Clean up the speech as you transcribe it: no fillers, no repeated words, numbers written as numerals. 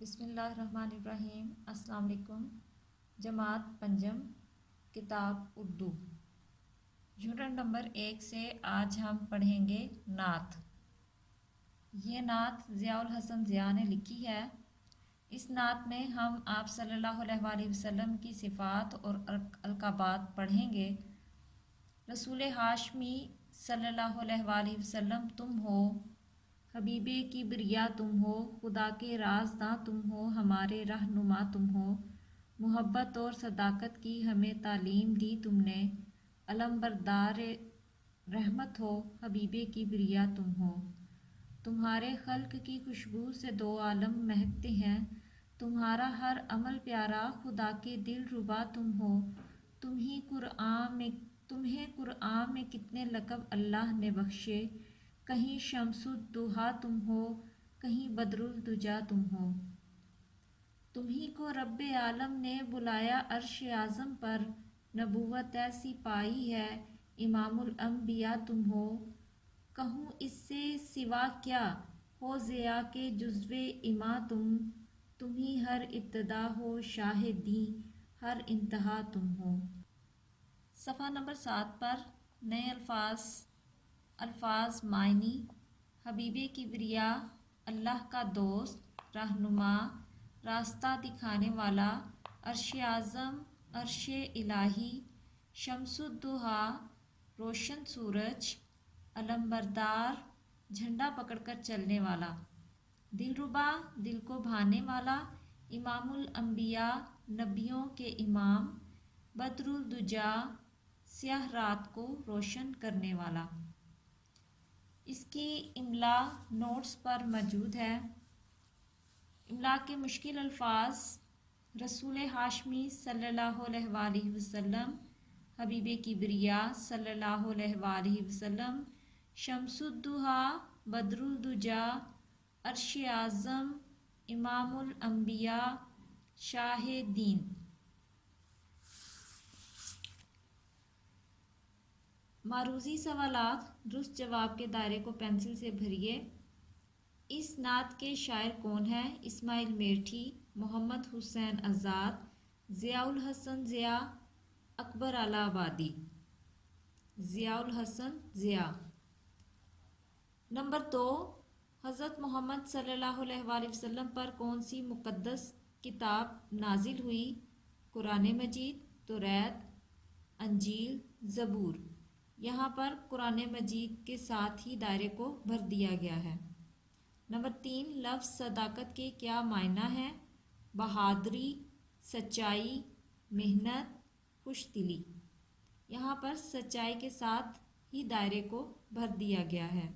بسم اللہ الرحمن الرحیم۔ السلام علیکم۔ جماعت پنجم، کتاب اردو، یونٹ نمبر 1 سے آج ہم پڑھیں گے نعت۔ یہ نعت ضیاء الحسن ضیاء نے لکھی ہے۔ اس نعت میں ہم آپ صلی اللہ علیہ وآلہ وسلم کی صفات اور القابات پڑھیں گے۔ رسول ہاشمی صلی اللہ علیہ وآلہ وسلم تم ہو، حبیب کبریا تم ہو، خدا کے رازداں تم ہو، ہمارے رہنما تم ہو، محبت اور صداقت کی ہمیں تعلیم دی تم نے، علم بردار رحمت ہو، حبیب کبریا تم ہو۔ تمہارے خلق کی خوشبو سے دو عالم مہکتے ہیں، تمہارا ہر عمل پیارا، خدا کے دل ربا تم ہو۔ تمہیں قرآن میں کتنے لقب اللہ نے بخشے، کہیں شمس الضحیٰ تم ہو، کہیں بدر الدجیٰ تم ہو۔ تمہیں کو رب عالم نے بلایا عرش اعظم پر، نبوت ایسی پائی ہے، امام الانبیاء تم ہو۔ کہوں اس سے سوا کیا، ہو ضیاء کے جزو اماں تم، تمہیں ہر ابتدا ہو، شاہ دین ہر انتہا تم ہو۔ صفحہ نمبر 7 پر نئے الفاظ معنی: حبیب کبریا، اللہ کا دوست، رہنما، راستہ دکھانے والا، عرش اعظم، عرش الہی، شمس الضحیٰ، روشن سورج، علم بردار، جھنڈا پکڑ کر چلنے والا، دلربا، دل کو بھانے والا، امام الانبیاء، نبیوں کے امام، بدر الدجیٰ، سیاہ رات کو روشن کرنے والا۔ اس کی املا نوٹس پر موجود ہے۔ املا کے مشکل الفاظ: رسول ہاشمی صلی اللہ علیہ وآلہ وسلم، حبیب کبریا صلی اللہ علیہ وآلہ وسلم، شمس الضحیٰ، بدر الدجیٰ، عرش اعظم، امام الانبیاء، شاہ دین۔ معروضی سوالات: درست جواب کے دائرے کو پنسل سے بھریے۔ اس نعت کے شاعر کون ہیں؟ اسماعیل میٹھی، محمد حسین آزاد، ضیاء الحسن ضیاء، اکبر الہ آبادی۔ ضیاء الحسن ضیاء۔ نمبر 2، حضرت محمد صلی اللہ علیہ وآلہ وسلم پر کون سی مقدس کتاب نازل ہوئی؟ قرآن مجید، توریت، انجیل، زبور۔ یہاں پر قرآن مجید کے ساتھ ہی دائرے کو بھر دیا گیا ہے۔ نمبر 3، لفظ صداقت کے کیا معنی ہیں؟ بہادری، سچائی، محنت، خوش دلی۔ یہاں پر سچائی کے ساتھ ہی دائرے کو بھر دیا گیا ہے۔